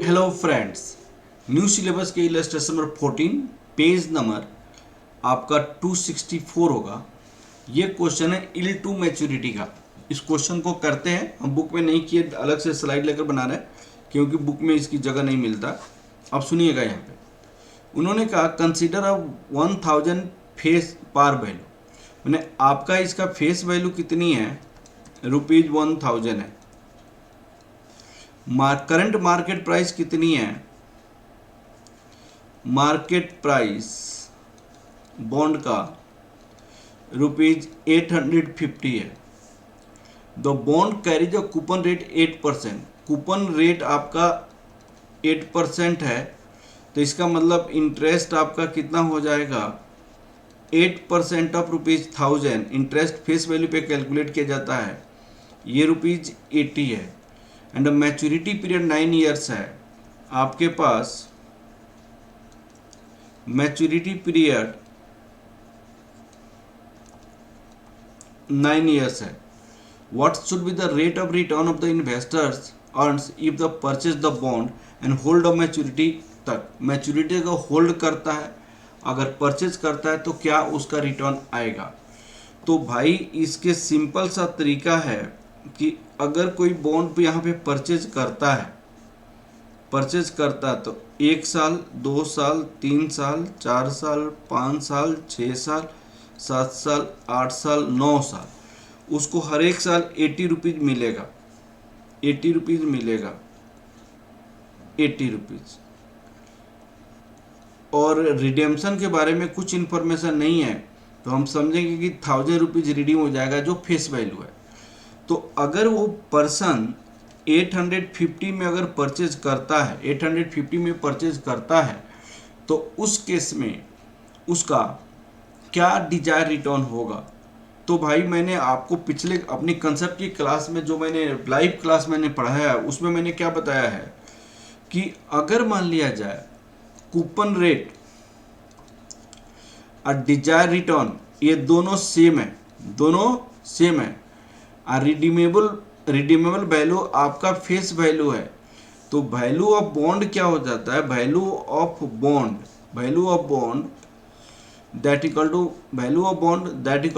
Hello friends, new syllabus के illustration number 14 page number आपका 264 होगा। ये क्वेश्चन है इल टू मैच्योरिटी का। इस क्वेश्चन को करते हैं, हम बुक में नहीं किए, अलग से स्लाइड लेकर बना रहे हैं क्योंकि बुक में इसकी जगह नहीं मिलता। अब सुनिएगा, यहाँ पे उन्होंने कहा consider a 1000 face par value. मैंने आपका इसका फेस वैल्यू कितनी है, ₹1000 है। करंट मार्केट प्राइस कितनी है, मार्केट प्राइस बॉन्ड का ₹850 है। The bond carries a coupon rate 8%। Coupon rate आपका 8% है, तो इसका मतलब इंटरेस्ट आपका कितना हो जाएगा, 8% ऑफ ₹1000। इंटरेस्ट फेस वैल्यू पे कैलकुलेट किया जाता है, ये ₹80 है। एंड मैच्योरिटी पीरियड 9 ईयर्स है। आपके पास मैच्योरिटी पीरियड 9 ईयर्स है। What should be the rate of return of the investors earns if the purchase the bond and hold of maturity तक। मैच्योरिटी को होल्ड करता है, अगर परचेज करता है तो क्या उसका रिटर्न आएगा। तो भाई इसके सिंपल सा तरीका है कि अगर कोई बॉन्ड यहाँ पे परचेज करता है, तो 1 साल, 2 साल, 3 साल, 4 साल, 5 साल, 6 साल, 7 साल, 8 साल, 9 साल, उसको हर एक साल 80 रुपीज़ मिलेगा। 80 रुपीज़ मिलेगा, 80 रुपीज़। और रिडेम्पशन के बारे में कुछ इन्फॉर्मेशन नहीं है, तो हम समझेंगे कि 1000 रुपीज़ रिडीम हो जाएगा, जो फेस वैल्यू है। तो अगर वो पर्सन 850 में अगर परचेज करता है, 850 में परचेज करता है, तो उस केस में उसका क्या डिजायर रिटर्न होगा। तो भाई मैंने आपको पिछले अपनी कंसेप्ट की क्लास में, जो मैंने लाइव क्लास मैंने पढ़ाया है, उसमें मैंने क्या बताया है कि अगर मान लिया जाए कूपन रेट और डिजायर रिटर्न ये दोनों सेम है, दोनों सेम है, और रिडीमेबल वैल्यू आपका फेस वैल्यू है, तो वैल्यू ऑफ बॉन्ड क्या हो जाता है, value of bond that equal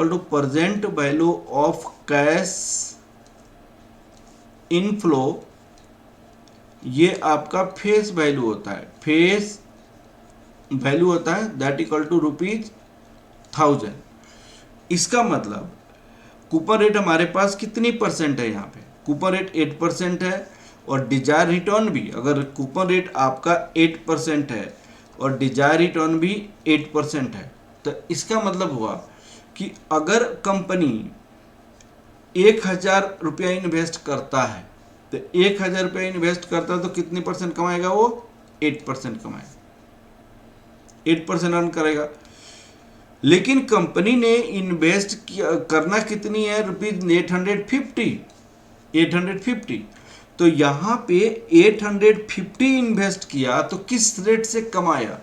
to present value of cash inflow. ये आपका फेस वैल्यू होता है, दैट इक्वल टू ₹1000। इसका मतलब कूपन रेट हमारे पास कितनी परसेंट है, यहाँ पे कूपन रेट 8% है, और डिजायर रिटर्न भी, अगर कूपन रेट आपका 8% है और डिजायर रिटर्न भी 8% है, तो इसका मतलब हुआ कि अगर कंपनी 1000 रुपया इन्वेस्ट करता है, तो 1000 रुपया इन्वेस्ट करता है तो कितनी परसेंट कमाएगा वो, 8% कमाएगा, 8% अर्न करेगा। लेकिन कंपनी ने इन्वेस्ट करना कितनी है, ₹850। तो यहाँ पे 850 इन्वेस्ट किया, तो किस रेट से कमाया,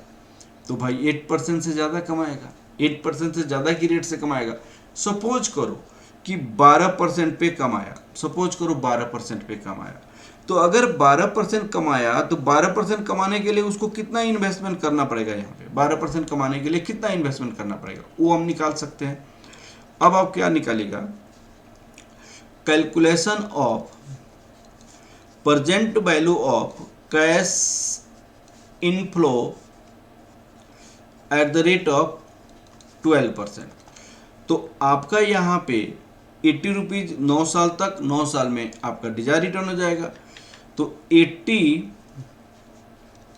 तो भाई 8% से ज़्यादा कमाएगा, 8% से ज़्यादा की रेट से कमाएगा। सपोज करो कि 12% पे कमाया, 12% पे कमाया, तो अगर 12% कमाया, तो 12% कमाने के लिए उसको कितना इन्वेस्टमेंट करना पड़ेगा, यहाँ पे 12% कमाने के लिए कितना इन्वेस्टमेंट करना पड़ेगा, वो हम निकाल सकते हैं। अब आप क्या निकालेगा, calculation of present value of cash inflow at the rate of 12%। तो आपका यहाँ पे 80 रुपीज़ 9 साल तक, 9 साल में आपका डिजायर रिटर्न हो जाएगा। तो 80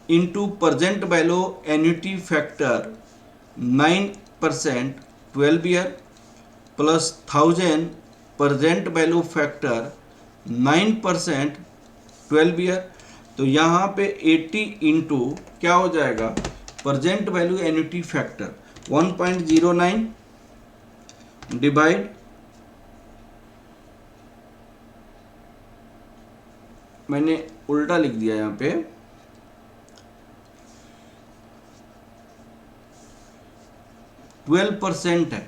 into present value annuity factor 9% 12 year, plus 1000 present value factor 9% 12 year. तो यहाँ पे 80 इंटू क्या हो जाएगा, present value annuity factor 1.09 divide, मैंने उल्टा लिख दिया यहाँ पे, 12% है,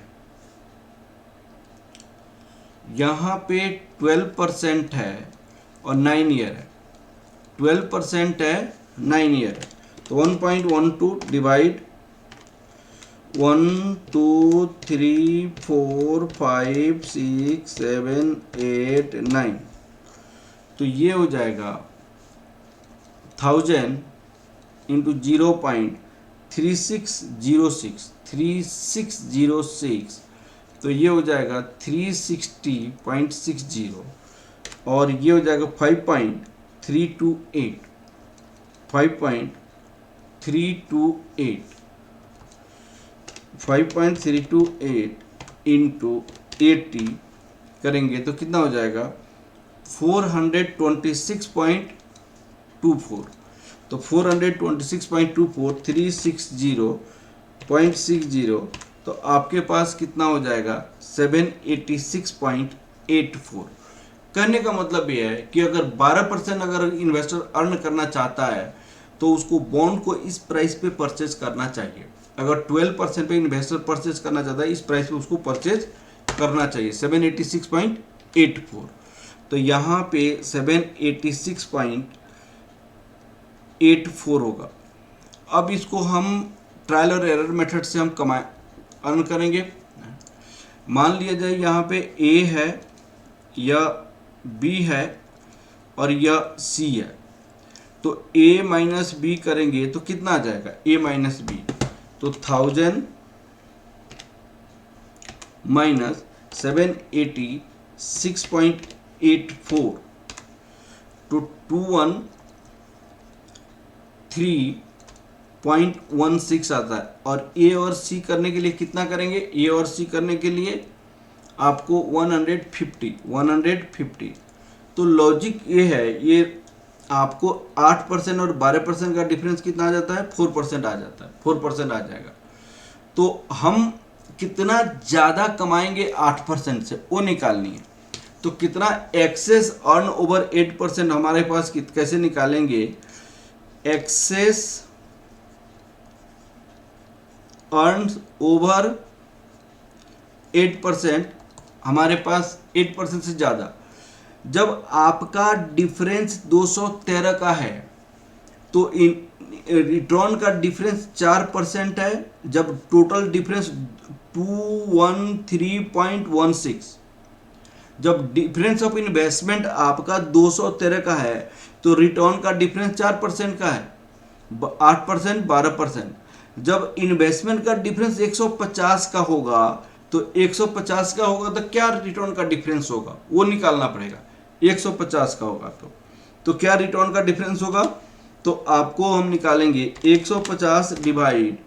यहाँ पे 12% है और 9 ईयर है, 12% है 9 ईयर, तो 1.12 डिवाइड 1 2 3 4 5 6 7 8 9, तो ये हो जाएगा 1000 इंटू 0.3606, तो ये हो जाएगा 360.60, और ये हो जाएगा 5.328 इंटू 80 करेंगे तो कितना हो जाएगा 426.24, तो 426.24 360.60, तो आपके पास कितना हो जाएगा 786.84। कहने का मतलब ये है कि अगर 12% अगर इन्वेस्टर अर्न करना चाहता है तो उसको बॉन्ड को इस प्राइस पे परचेज करना चाहिए। अगर 12% पे इन्वेस्टर परचेज करना चाहता है, इस प्राइस पे उसको परचेज करना चाहिए 786.84। तो यहाँ पे 786.84 होगा। अब इसको हम ट्रायल और एरर मेथड से हम अर्न करेंगे। मान लिया जाए यहाँ पे ए है या बी है और यह सी है, तो a माइनस बी करेंगे तो कितना आ जाएगा a माइनस बी, तो 1000 माइनस 786.84 तो 213.16 आता है। और a और c करने के लिए कितना करेंगे, a और c करने के लिए आपको 150। तो लॉजिक ये है, ये आपको 8% और 12% का डिफरेंस कितना आ जाता है 4% आ जाता है, 4% आ जाएगा। तो हम कितना ज़्यादा कमाएंगे 8% से वो निकालनी है। तो कितना एक्सेस अर्न ओवर 8% हमारे पास कैसे निकालेंगे, एक्सेस अर्न ओवर 8% हमारे पास 8% से ज़्यादा। जब आपका डिफरेंस 213 का है तो रिटर्न का डिफरेंस 4% है। जब टोटल डिफरेंस 213.16, जब डिफरेंस ऑफ इन्वेस्टमेंट आपका 213 का है तो रिटर्न का डिफरेंस 4% का है, 8% 12%। जब इन्वेस्टमेंट का डिफरेंस 150 का होगा तो 150 का होगा तो क्या रिटर्न का डिफरेंस होगा वो निकालना पड़ेगा। 150 का होगा तो क्या रिटर्न का डिफरेंस होगा, तो आपको हम निकालेंगे 150 डिवाइड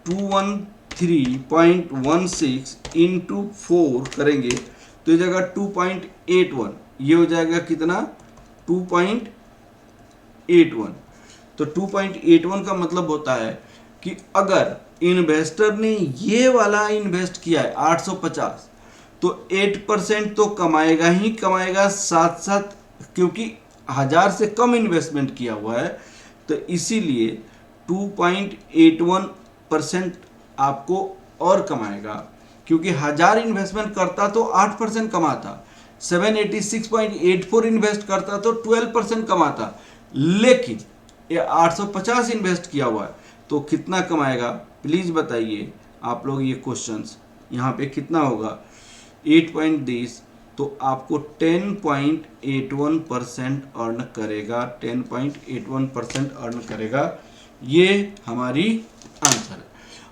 213.16 इंटू 4 करेंगे तो ये जाएगा 2.81, ये हो जाएगा कितना 2.81। तो 2.81 का मतलब होता है कि अगर इन्वेस्टर ने ये वाला इन्वेस्ट किया है 850 तो 8% तो कमाएगा ही कमाएगा, साथ साथ क्योंकि 1000 से कम इन्वेस्टमेंट किया हुआ है तो इसीलिए 2.81% आपको और कमाएगा। क्योंकि 1000 इन्वेस्टमेंट करता तो 8% कमाता, 786.84 इन्वेस्ट करता तो 12% कमाता, लेकिन ये 850 इन्वेस्ट किया हुआ है तो कितना कमाएगा प्लीज़ बताइए आप लोग। ये क्वेश्चंस यहाँ पे कितना होगा 8.10, तो आपको 10.81% अर्न करेगा, 10.81% अर्न करेगा। ये हमारी आंसर है।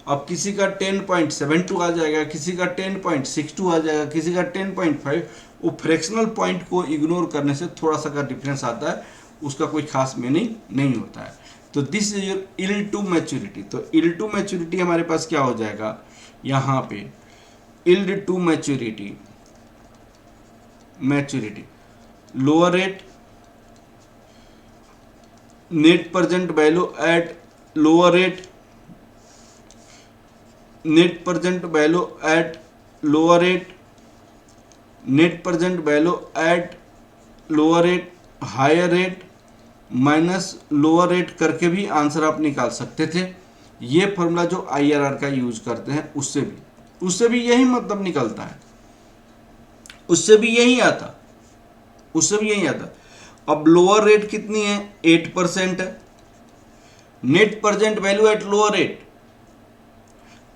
अब किसी का 10.72 आ जाएगा, किसी का 10.62 आ जाएगा, किसी का 10.5, वो फ्रैक्शनल पॉइंट को इग्नोर करने से थोड़ा सा का डिफरेंस आता है, उसका कोई खास मीनिंग नहीं होता है। तो this is your yield to maturity. तो यील्ड टू मैच्योरिटी हमारे पास क्या हो जाएगा यहाँ पे, yield to maturity lower rate net present value at lower rate, net present value at lower rate, net present value at lower rate, higher rate minus lower rate करके भी answer आप निकाल सकते थे। ये फॉर्मूला जो IRR का use करते हैं उससे भी यही मतलब निकलता है, उससे भी यही आता। अब लोअर रेट कितनी है, 8% है। Net present value at lower rate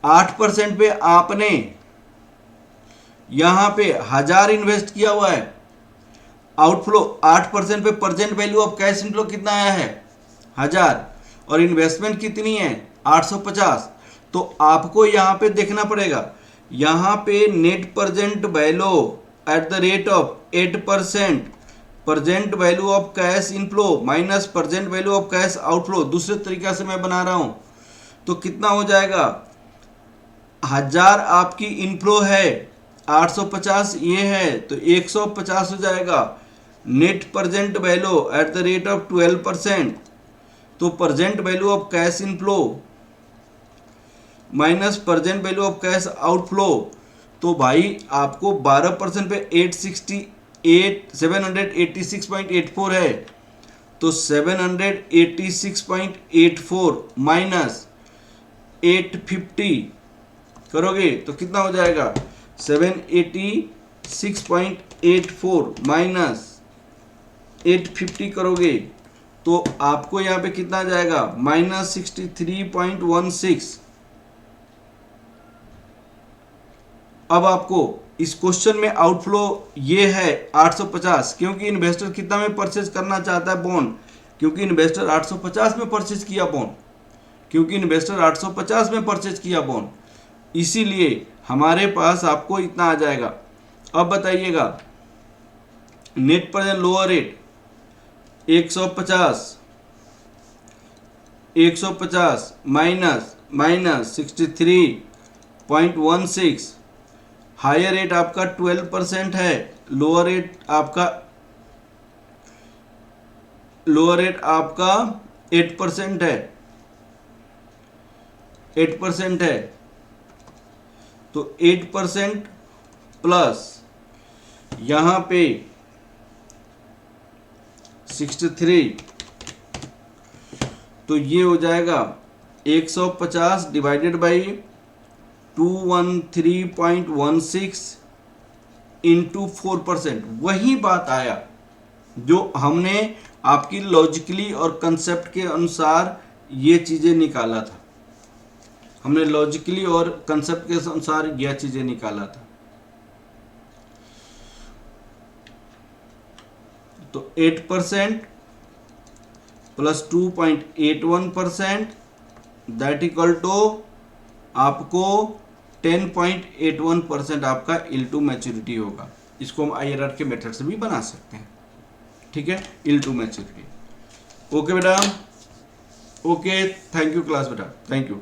8% पे आपने यहां पे 1000 इन्वेस्ट किया हुआ है, आउटफ्लो 8% पे present value of cash inflow कितना आया है, 1000, और इन्वेस्टमेंट कितनी है, 850। तो आपको यहां पे देखना पड़ेगा, यहां पे net present value at the rate of 8%, present value of cash inflow minus present value of cash outflow, दूसरे तरीका से मैं बना रहा हूं, तो कितना हो जाएगा, 1000 आपकी इनफ्लो है, 850 ये है, तो 150 हो जाएगा। Net present value at the rate of 12%, तो present value of cash inflow minus present value of cash outflow, तो भाई आपको 12% पे 786.84 है, तो 786.84 माइनस 850 करोगे तो कितना हो जाएगा, 786.84 माइनस 850 करोगे तो आपको यहाँ पे कितना आ जाएगा, -63.16। अब आपको इस क्वेश्चन में आउटफ्लो ये है 850, क्योंकि इन्वेस्टर कितना में परचेज करना चाहता है बॉन्ड, क्योंकि इन्वेस्टर 850 में परचेज किया बॉन्ड, क्योंकि इन्वेस्टर 850 में परचेज किया बॉन्ड, इसीलिए हमारे पास आपको इतना आ जाएगा। अब बताइएगा net present lower rate 150 minus 63.16, higher rate आपका 12% है, लोअर रेट आपका 8% है, 8% है, तो 8% प्लस यहां पे 63, तो ये हो जाएगा 150 डिवाइडेड बाई 213.16 इंटू 4%। वही बात आया जो हमने आपकी लॉजिकली और कंसेप्ट के अनुसार ये चीजें निकाला था, हमने लॉजिकली और कंसेप्ट के अनुसार यह चीजें निकाला था। तो 8% प्लस 2.81% दैट इक्वल टू आपको 10.81% आपका इल टू मैच्योरिटी होगा। इसको हम IRR के मेथड से भी बना सकते हैं, ठीक है, इल टू मैच्योरिटी। ओके बेटा, ओके, थैंक यू क्लास बेटा, थैंक यू।